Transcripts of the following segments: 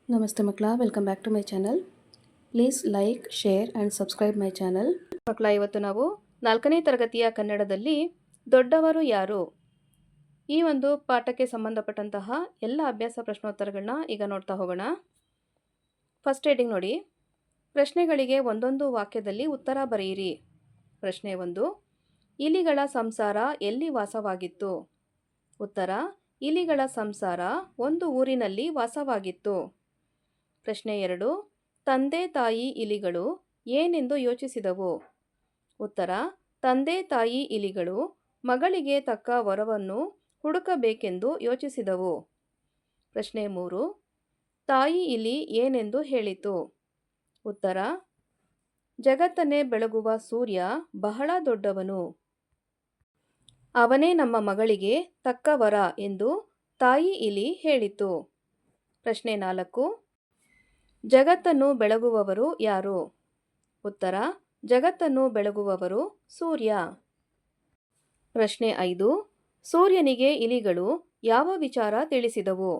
ನಮಸ್ತೆ ಮಕ್ಕಳ, welcome back to my channel. Please like, share and subscribe my channel. ಮಕ್ಕಳ, ಇವತ್ತು ನಾವು 4ನೇ ತರಗತಿಯ ಕನ್ನಡದಲ್ಲಿ ದೊಡ್ಡವರು ಯಾರು ಈ ಒಂದು ಪಾಠಕ್ಕೆ ಸಂಬಂಧಪಟ್ಟಂತಹ ಎಲ್ಲ ಅಭ್ಯಾಸ ಪ್ರಶ್ನೋತ್ತರಗಳನ್ನ ಈಗ ನೋಡ್ತಾ ಹೋಗೋಣ. ಫಸ್ಟ್ ಹೆಡಿಂಗ್ ನೋಡಿ. ಪ್ರಶ್ನೆಗಳಿಗೆ ಒಂದೊಂದು ವಾಕ್ಯದಲ್ಲಿ ಉತ್ತರ ಬರೆಯಿರಿ. ಪ್ರಶ್ನೆ 1. ಇಲಿಗಳ ಸಂಸಾರ ಎಲ್ಲಿ ವಾಸವಾಗಿತ್ತು? ಉತ್ತರ: ಇಲಿಗಳ ಸಂಸಾರ ಒಂದು ಊರಿನಲ್ಲಿ ವಾಸವಾಗಿತ್ತು. ಪ್ರಶ್ನೆ 2. ತಂದೆ ತಾಯಿ ಇಲಿಗಳು ಏನೆಂದು ಯೋಚಿಸಿದವು? ಉತ್ತರ: ತಂದೆ ತಾಯಿ ಇಲಿಗಳು ಮಗಳಿಗೆ ತಕ್ಕ ವರವನ್ನು ಹುಡುಕಬೇಕೆಂದು ಯೋಚಿಸಿದವು. ಪ್ರಶ್ನೆ 3. ತಾಯಿ ಇಲಿ ಏನೆಂದು ಹೇಳಿತು? ಉತ್ತರ: ಜಗತ್ತನ್ನೇ ಬೆಳಗುವ ಸೂರ್ಯ ಬಹಳ ದೊಡ್ಡವನು. ಅವನೇ ನಮ್ಮ ಮಗಳಿಗೆ ತಕ್ಕ ವರ ಎಂದು ತಾಯಿ ಇಲಿ ಹೇಳಿತು. ಪ್ರಶ್ನೆ 4. ಜಗತ್ತನ್ನು ಬೆಳಗುವವರು ಯಾರು? ಉತ್ತರ: ಜಗತ್ತನ್ನು ಬೆಳಗುವವರು ಸೂರ್ಯ. ಪ್ರಶ್ನೆ 5. ಸೂರ್ಯನಿಗೆ ಇಲಿಗಳು ಯಾವ ವಿಚಾರ ತಿಳಿಸಿದವು?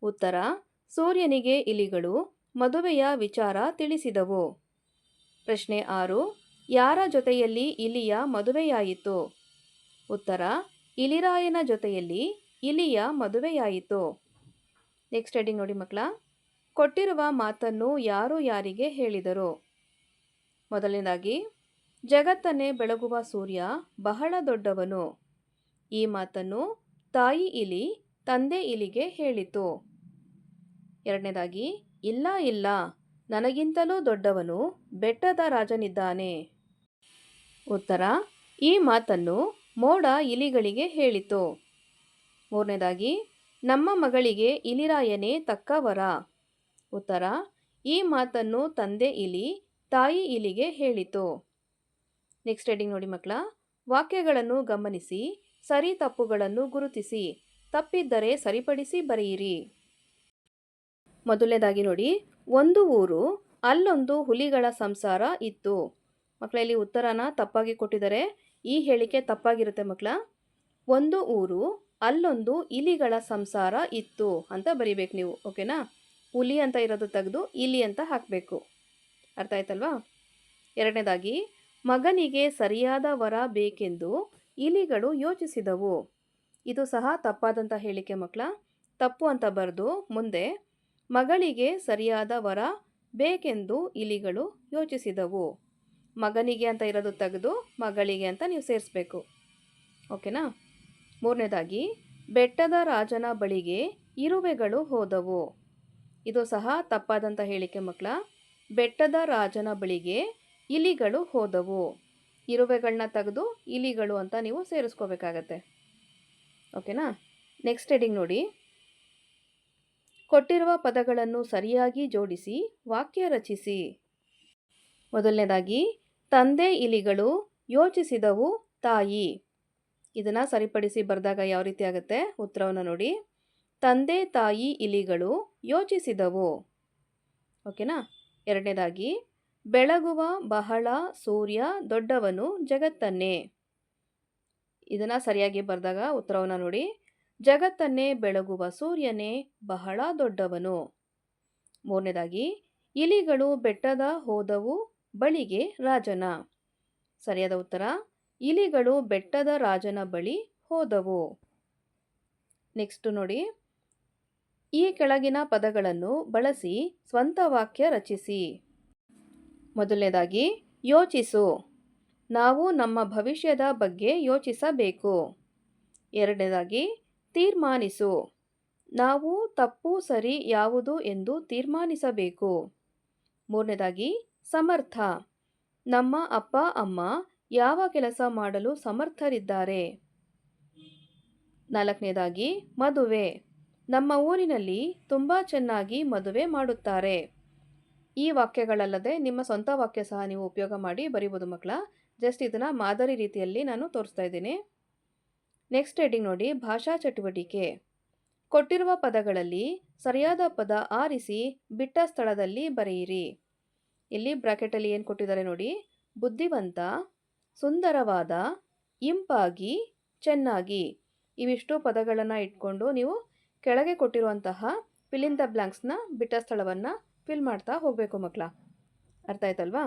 ಉತ್ತರ: ಸೂರ್ಯನಿಗೆ ಇಲಿಗಳು ಮದುವೆಯ ವಿಚಾರ ತಿಳಿಸಿದವು. ಪ್ರಶ್ನೆ 6. ಯಾರ ಜೊತೆಯಲ್ಲಿ ಇಲಿಯ ಮದುವೆಯಾಯಿತು? ಉತ್ತರ: ಇಲಿರಾಯನ ಜೊತೆಯಲ್ಲಿ ಇಲಿಯ ಮದುವೆಯಾಯಿತು. ನೆಕ್ಸ್ಟ್ ಹೆಡಿಂಗ್ ನೋಡಿ ಮಕ್ಕಳ. ಕೊಟ್ಟಿರುವ ಮಾತನ್ನು ಯಾರು ಯಾರಿಗೆ ಹೇಳಿದರು? ಮೊದಲನೇದಾಗಿ, ಜಗತ್ತನ್ನೇ ಬೆಳಗುವ ಸೂರ್ಯ ಬಹಳ ದೊಡ್ಡವನು. ಈ ಮಾತನ್ನು ತಾಯಿ ಇಲಿ ತಂದೆ ಇಲಿಗೆ ಹೇಳಿತು. ಎರಡನೇದಾಗಿ, ಇಲ್ಲ ಇಲ್ಲ, ನನಗಿಂತಲೂ ದೊಡ್ಡವನು ಬೆಟ್ಟದ ರಾಜನಿದ್ದಾನೆ. ಉತ್ತರ: ಈ ಮಾತನ್ನು ಮೋಡ ಇಲಿಗಳಿಗೆ ಹೇಳಿತು. ಮೂರನೇದಾಗಿ, ನಮ್ಮ ಮಗಳಿಗೆ ಇಲಿರಾಯನೇ ತಕ್ಕ ವರ. ಉತ್ತರ: ಈ ಮಾತನ್ನು ತಂದೆ ಇಲಿ ತಾಯಿ ಇಲಿಗೆ ಹೇಳಿತು. ನೆಕ್ಸ್ಟ್ ಹೆಡಿಂಗ್ ನೋಡಿ ಮಕ್ಕಳ. ವಾಕ್ಯಗಳನ್ನು ಗಮನಿಸಿ, ಸರಿ ತಪ್ಪುಗಳನ್ನು ಗುರುತಿಸಿ, ತಪ್ಪಿದ್ದರೆ ಸರಿಪಡಿಸಿ ಬರೆಯಿರಿ. ಮೊದಲನೇದಾಗಿ ನೋಡಿ. ಒಂದು ಊರು, ಅಲ್ಲೊಂದು ಹುಲಿಗಳ ಸಂಸಾರ ಇತ್ತು. ಮಕ್ಕಳಲ್ಲಿ ಉತ್ತರನ ತಪ್ಪಾಗಿ ಕೊಟ್ಟಿದ್ದಾರೆ. ಈ ಹೇಳಿಕೆ ತಪ್ಪಾಗಿರುತ್ತೆ ಮಕ್ಕಳ. ಒಂದು ಊರು, ಅಲ್ಲೊಂದು ಇಲಿಗಳ ಸಂಸಾರ ಇತ್ತು ಅಂತ ಬರಿಬೇಕು ನೀವು. ಓಕೆನಾ? ಹುಲಿ ಅಂತ ಇರೋದು ತೆಗೆದು ಇಲಿ ಅಂತ ಹಾಕಬೇಕು. ಅರ್ಥ ಆಯ್ತಲ್ವಾ? ಎರಡನೇದಾಗಿ, ಮಗನಿಗೆ ಸರಿಯಾದ ವರ ಬೇಕೆಂದು ಇಲಿಗಳು ಯೋಚಿಸಿದವು. ಇದು ಸಹ ತಪ್ಪಾದಂಥ ಹೇಳಿಕೆ ಮಕ್ಕಳ. ತಪ್ಪು ಅಂತ ಬರೆದು ಮುಂದೆ ಮಗಳಿಗೆ ಸರಿಯಾದ ವರ ಬೇಕೆಂದು ಇಲಿಗಳು ಯೋಚಿಸಿದವು. ಮಗನಿಗೆ ಅಂತ ಇರೋದು ತೆಗೆದು ಮಗಳಿಗೆ ಅಂತ ನೀವು ಸೇರಿಸ್ಬೇಕು. ಓಕೆನಾ? ಮೂರನೇದಾಗಿ, ಬೆಟ್ಟದ ರಾಜನ ಬಳಿಗೆ ಇರುವೆಗಳು ಹೋದವು. ಇದು ಸಹ ತಪ್ಪಾದಂಥ ಹೇಳಿಕೆ ಮಕ್ಕಳ. ಬೆಟ್ಟದ ರಾಜನ ಬಳಿಗೆ ಇಲಿಗಳು ಹೋದವು. ಇರುವೆಗಳನ್ನ ತೆಗೆದು ಇಲಿಗಳು ಅಂತ ನೀವು ಸೇರಿಸ್ಕೋಬೇಕಾಗತ್ತೆ. ಓಕೆನಾ? ನೆಕ್ಸ್ಟ್ ಹೆಡಿಂಗ್ ನೋಡಿ. ಕೊಟ್ಟಿರುವ ಪದಗಳನ್ನು ಸರಿಯಾಗಿ ಜೋಡಿಸಿ ವಾಕ್ಯ ರಚಿಸಿ. ಮೊದಲನೇದಾಗಿ, ತಂದೆ ಇಲಿಗಳು ಯೋಚಿಸಿದವು ತಾಯಿ. ಇದನ್ನು ಸರಿಪಡಿಸಿ ಬರೆದಾಗ ಯಾವ ರೀತಿ ಆಗುತ್ತೆ? ಉತ್ತರವನ್ನು ನೋಡಿ. ತಂದೆ ತಾಯಿ ಇಲಿಗಳು ಯೋಚಿಸಿದವು. ಓಕೆನಾ? ಎರಡನೇದಾಗಿ, ಬೆಳಗುವ ಬಹಳ ಸೂರ್ಯ ದೊಡ್ಡವನು ಜಗತ್ತನ್ನೇ. ಇದನ್ನು ಸರಿಯಾಗಿ ಬರೆದಾಗ ಉತ್ತರವನ್ನು ನೋಡಿ. ಜಗತ್ತನ್ನೇ ಬೆಳಗುವ ಸೂರ್ಯನೇ ಬಹಳ ದೊಡ್ಡವನು. ಮೂರನೇದಾಗಿ, ಇಲಿಗಳು ಬೆಟ್ಟದ ಹೋದವು ಬಳಿಗೆ ರಾಜನ. ಸರಿಯಾದ ಉತ್ತರ: ಇಲಿಗಳು ಬೆಟ್ಟದ ರಾಜನ ಬಳಿ ಹೋದವು. ನೆಕ್ಸ್ಟ್ ನೋಡಿ. ಈ ಕೆಳಗಿನ ಪದಗಳನ್ನು ಬಳಸಿ ಸ್ವಂತ ವಾಕ್ಯ ರಚಿಸಿ. ಮೊದಲನೇದಾಗಿ, ಯೋಚಿಸು. ನಾವು ನಮ್ಮ ಭವಿಷ್ಯದ ಬಗ್ಗೆ ಯೋಚಿಸಬೇಕು. ಎರಡನೇದಾಗಿ, ತೀರ್ಮಾನಿಸು. ನಾವು ತಪ್ಪು ಸರಿ ಯಾವುದು ಎಂದು ತೀರ್ಮಾನಿಸಬೇಕು. ಮೂರನೇದಾಗಿ, ಸಮರ್ಥ. ನಮ್ಮ ಅಪ್ಪ ಅಮ್ಮ ಯಾವ ಕೆಲಸ ಮಾಡಲು ಸಮರ್ಥರಿದ್ದಾರೆ. ನಾಲ್ಕನೇದಾಗಿ, ಮದುವೆ. ನಮ್ಮ ಊರಿನಲ್ಲಿ ತುಂಬ ಚೆನ್ನಾಗಿ ಮದುವೆ ಮಾಡುತ್ತಾರೆ. ಈ ವಾಕ್ಯಗಳಲ್ಲದೆ ನಿಮ್ಮ ಸ್ವಂತ ವಾಕ್ಯ ಸಹ ನೀವು ಉಪಯೋಗ ಮಾಡಿ ಬರೀಬೋದು ಮಕ್ಕಳ. ಜಸ್ಟ್ ಇದನ್ನು ಮಾದರಿ ರೀತಿಯಲ್ಲಿ ನಾನು ತೋರಿಸ್ತಾ ಇದ್ದೀನಿ. ನೆಕ್ಸ್ಟ್ ಹೆಡಿಂಗ್ ನೋಡಿ. ಭಾಷಾ ಚಟುವಟಿಕೆ. ಕೊಟ್ಟಿರುವ ಪದಗಳಲ್ಲಿ ಸರಿಯಾದ ಪದ ಆರಿಸಿ ಬಿಟ್ಟ ಸ್ಥಳದಲ್ಲಿ ಬರೆಯಿರಿ. ಇಲ್ಲಿ ಬ್ರಾಕೆಟಲ್ಲಿ ಏನು ಕೊಟ್ಟಿದ್ದಾರೆ ನೋಡಿ. ಬುದ್ಧಿವಂತ, ಸುಂದರವಾದ, ಇಂಪಾಗಿ, ಚೆನ್ನಾಗಿ. ಇವಿಷ್ಟು ಪದಗಳನ್ನು ಇಟ್ಕೊಂಡು ನೀವು ಕೆಳಗೆ ಕೊಟ್ಟಿರುವಂತಹ ಫಿಲ್ ಇನ್ ದ ಬ್ಲ್ಯಾಂಕ್ಸ್ನ ಬಿಟ್ಟ ಸ್ಥಳವನ್ನು ಫಿಲ್ ಮಾಡ್ತಾ ಹೋಗಬೇಕು ಮಕ್ಕಳ. ಅರ್ಥ ಆಯ್ತಲ್ವಾ?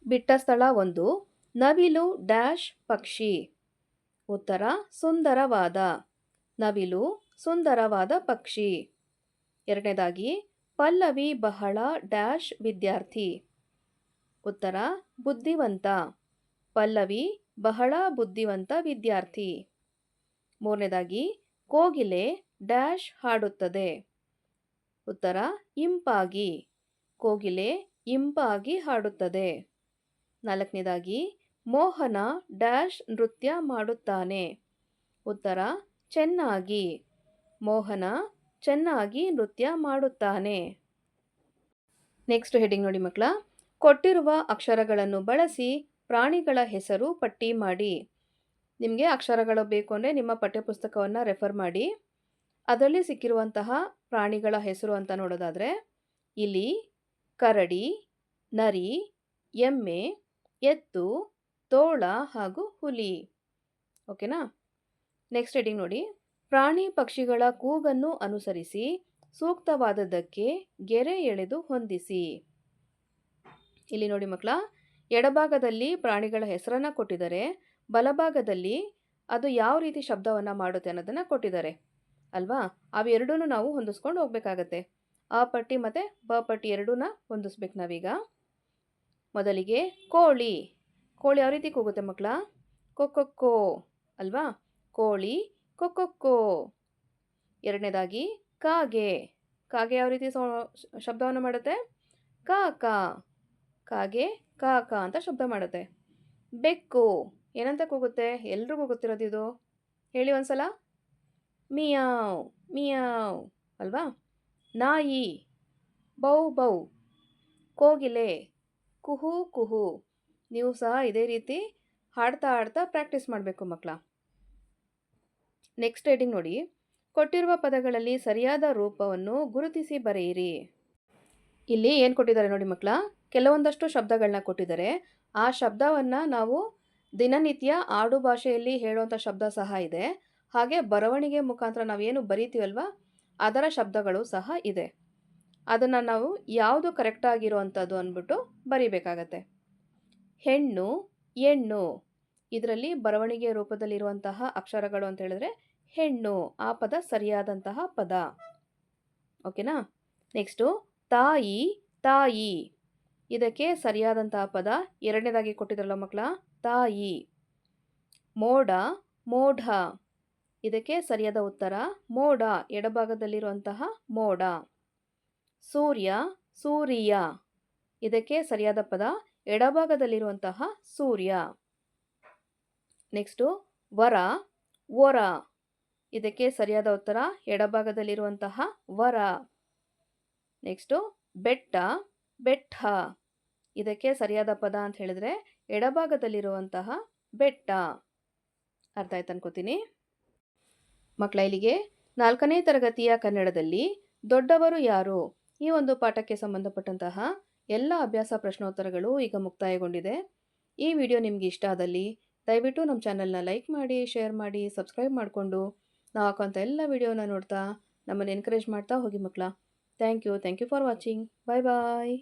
ಬಿಟ್ಟ ಸ್ಥಳ 1, ನವಿಲು ಡ್ಯಾಶ್ ಪಕ್ಷಿ. ಉತ್ತರ ಸುಂದರವಾದ. ನವಿಲು ಸುಂದರವಾದ ಪಕ್ಷಿ. ಎರಡನೇದಾಗಿ ಪಲ್ಲವಿ ಬಹಳ ಡ್ಯಾಶ್ ವಿದ್ಯಾರ್ಥಿ. ಉತ್ತರ ಬುದ್ಧಿವಂತ. ಪಲ್ಲವಿ ಬಹಳ ಬುದ್ಧಿವಂತ ವಿದ್ಯಾರ್ಥಿ. ಮೂರನೇದಾಗಿ ಕೋಗಿಲೆ ಡ್ಯಾಶ್ ಹಾಡುತ್ತದೆ. ಉತ್ತರ ಇಂಪಾಗಿ. ಕೋಗಿಲೆ ಇಂಪಾಗಿ ಹಾಡುತ್ತದೆ. ನಾಲ್ಕನೇದಾಗಿ ಮೋಹನ ಡ್ಯಾಶ್ ನೃತ್ಯ ಮಾಡುತ್ತಾನೆ. ಉತ್ತರ ಚೆನ್ನಾಗಿ. ಮೋಹನ ಚೆನ್ನಾಗಿ ನೃತ್ಯ ಮಾಡುತ್ತಾನೆ. ನೆಕ್ಸ್ಟ್ ಹೆಡಿಂಗ್ ನೋಡಿ ಮಕ್ಕಳ. ಕೊಟ್ಟಿರುವ ಅಕ್ಷರಗಳನ್ನು ಬಳಸಿ ಪ್ರಾಣಿಗಳ ಹೆಸರು ಪಟ್ಟಿ ಮಾಡಿ. ನಿಮಗೆ ಅಕ್ಷರಗಳು ಬೇಕು ಅಂದರೆ ನಿಮ್ಮ ಪಠ್ಯಪುಸ್ತಕವನ್ನು ರೆಫರ್ ಮಾಡಿ. ಅದರಲ್ಲಿ ಸಿಕ್ಕಿರುವಂತಹ ಪ್ರಾಣಿಗಳ ಹೆಸರು ಅಂತ ನೋಡೋದಾದರೆ ಇಲಿ, ಕರಡಿ, ನರಿ, ಎಮ್ಮೆ, ಎತ್ತು, ತೋಳ ಹಾಗೂ ಹುಲಿ. ಓಕೆನಾ? ನೆಕ್ಸ್ಟ್ ಹೆಡಿಂಗ್ ನೋಡಿ. ಪ್ರಾಣಿ ಪಕ್ಷಿಗಳ ಕೂಗನ್ನು ಅನುಸರಿಸಿ ಸೂಕ್ತವಾದದ್ದಕ್ಕೆ ಗೆರೆ ಎಳೆದು ಹೊಂದಿಸಿ. ಇಲ್ಲಿ ನೋಡಿ ಮಕ್ಕಳ, ಎಡಭಾಗದಲ್ಲಿ ಪ್ರಾಣಿಗಳ ಹೆಸರನ್ನು ಕೊಟ್ಟಿದ್ದಾರೆ, ಬಲಭಾಗದಲ್ಲಿ ಅದು ಯಾವ ರೀತಿ ಶಬ್ದವನ್ನು ಮಾಡುತ್ತೆ ಅನ್ನೋದನ್ನು ಕೊಟ್ಟಿದ್ದಾರೆ ಅಲ್ವಾ? ಅವೆರಡೂ ನಾವು ಹೊಂದಿಸ್ಕೊಂಡು ಹೋಗಬೇಕಾಗತ್ತೆ. ಆ ಪಟ್ಟಿ ಮತ್ತು ಬ ಪಟ್ಟಿ ಎರಡೂನ ಹೊಂದಿಸ್ಬೇಕು ನಾವೀಗ. ಮೊದಲಿಗೆ ಕೋಳಿ. ಕೋಳಿ ಯಾವ ರೀತಿ ಕೂಗುತ್ತೆ ಮಕ್ಕಳ? ಕೊಕ್ಕೊ ಅಲ್ವಾ? ಕೋಳಿ ಕೊಕ್ಕೊ. ಎರಡನೇದಾಗಿ ಕಾಗೆ. ಕಾಗೆ ಯಾವ ರೀತಿ ಶಬ್ದವನ್ನು ಮಾಡುತ್ತೆ? ಕಾಕ. ಕಾಗೆ ಕಾಕ ಅಂತ ಶಬ್ದ ಮಾಡುತ್ತೆ. ಬೆಕ್ಕು ಏನಂತ ಕೂಗುತ್ತೆ? ಎಲ್ರಿಗೂ ಗೊತ್ತಿರೋದು ಇದು, ಹೇಳಿ ಒಂದ್ಸಲ. ಮಿಯಾವ್ ಮಿಯಾವ್ ಅಲ್ವಾ? ನಾಯಿ ಬೌ ಬೌ. ಕೋಗಿಲೆ ಕುಹು ಕುಹು. ನೀವು ಸಹ ಇದೇ ರೀತಿ ಹಾಡ್ತಾ ಪ್ರಾಕ್ಟೀಸ್ ಮಾಡಬೇಕು ಮಕ್ಕಳ. ನೆಕ್ಸ್ಟ್ ಹೆಡಿಂಗ್ ನೋಡಿ. ಕೊಟ್ಟಿರುವ ಪದಗಳಲ್ಲಿ ಸರಿಯಾದ ರೂಪವನ್ನು ಗುರುತಿಸಿ ಬರೆಯಿರಿ. ಇಲ್ಲಿ ಏನು ಕೊಟ್ಟಿದ್ದಾರೆ ನೋಡಿ ಮಕ್ಕಳ, ಕೆಲವೊಂದಷ್ಟು ಶಬ್ದಗಳನ್ನ ಕೊಟ್ಟಿದ್ದಾರೆ. ಆ ಶಬ್ದವನ್ನು ನಾವು ದಿನನಿತ್ಯ ಆಡು ಭಾಷೆಯಲ್ಲಿ ಹೇಳುವಂಥ ಶಬ್ದ ಸಹ ಇದೆ. ಹಾಗೆ ಬರವಣಿಗೆ ಮುಖಾಂತರ ನಾವೇನು ಬರಿತೀವಲ್ವ ಅದರ ಶಬ್ದಗಳು ಸಹ ಇದೆ. ಅದನ್ನು ನಾವು ಯಾವುದು ಕರೆಕ್ಟಾಗಿರುವಂಥದ್ದು ಅಂದ್ಬಿಟ್ಟು ಬರಿಬೇಕಾಗತ್ತೆ. ಹೆಣ್ಣು, ಹೆಣ್ಣು, ಇದರಲ್ಲಿ ಬರವಣಿಗೆ ರೂಪದಲ್ಲಿರುವಂತಹ ಅಕ್ಷರಗಳು ಅಂತ ಹೇಳಿದ್ರೆ ಹೆಣ್ಣು, ಆ ಪದ ಸರಿಯಾದಂತಹ ಪದ. ಓಕೆನಾ? ನೆಕ್ಸ್ಟು ತಾಯಿ, ತಾಯಿ, ಇದಕ್ಕೆ ಸರಿಯಾದಂತಹ ಪದ ಎರಡನೇದಾಗಿ ಕೊಟ್ಟಿದ್ರಲ್ಲ ಮಕ್ಕಳ, ತಾಯಿ. ಮೋಡ, ಮೋಢ, ಇದಕ್ಕೆ ಸರಿಯಾದ ಉತ್ತರ ಮೋಡ, ಎಡಭಾಗದಲ್ಲಿರುವಂತಹ ಮೋಡ. ಸೂರ್ಯ, ಸೂರ್ಯ, ಇದಕ್ಕೆ ಸರಿಯಾದ ಪದ ಎಡಭಾಗದಲ್ಲಿರುವಂತಹ ಸೂರ್ಯ. ನೆಕ್ಸ್ಟು ವರ, ವರ, ಇದಕ್ಕೆ ಸರಿಯಾದ ಉತ್ತರ ಎಡಭಾಗದಲ್ಲಿರುವಂತಹ ವರ. ನೆಕ್ಸ್ಟು ಬೆಟ್ಟ, ಬೆಟ್ಟ, ಇದಕ್ಕೆ ಸರಿಯಾದ ಪದ ಅಂತ ಹೇಳಿದ್ರೆ ಎಡಭಾಗದಲ್ಲಿರುವಂತಹ ಬೆಟ್ಟ. ಅರ್ಥ ಆಯ್ತು ಅನ್ಕೋತೀನಿ ಮಕ್ಕಳ. ಇಲ್ಲಿಗೆ 4ನೇ ತರಗತಿಯ ಕನ್ನಡದಲ್ಲಿ ದೊಡ್ಡವರು ಯಾರು ಈ ಒಂದು ಪಾಠಕ್ಕೆ ಸಂಬಂಧಪಟ್ಟಂತಹ ಎಲ್ಲ ಅಭ್ಯಾಸ ಪ್ರಶ್ನೋತ್ತರಗಳು ಈಗ ಮುಕ್ತಾಯಗೊಂಡಿದೆ. ಈ ವಿಡಿಯೋ ನಿಮಗೆ ಇಷ್ಟ ಆದಲ್ಲಿ ದಯವಿಟ್ಟು ನಮ್ಮ ಚಾನಲ್ನ ಲೈಕ್ ಮಾಡಿ, ಶೇರ್ ಮಾಡಿ, ಸಬ್ಸ್ಕ್ರೈಬ್ ಮಾಡಿಕೊಂಡು ನಾವು ಹಾಕೋಂಥ ಎಲ್ಲ ವಿಡಿಯೋನ ನೋಡ್ತಾ ನಮ್ಮನ್ನು ಎನ್ಕರೇಜ್ ಮಾಡ್ತಾ ಹೋಗಿ ಮಕ್ಕಳ. Thank you for watching. Bye bye.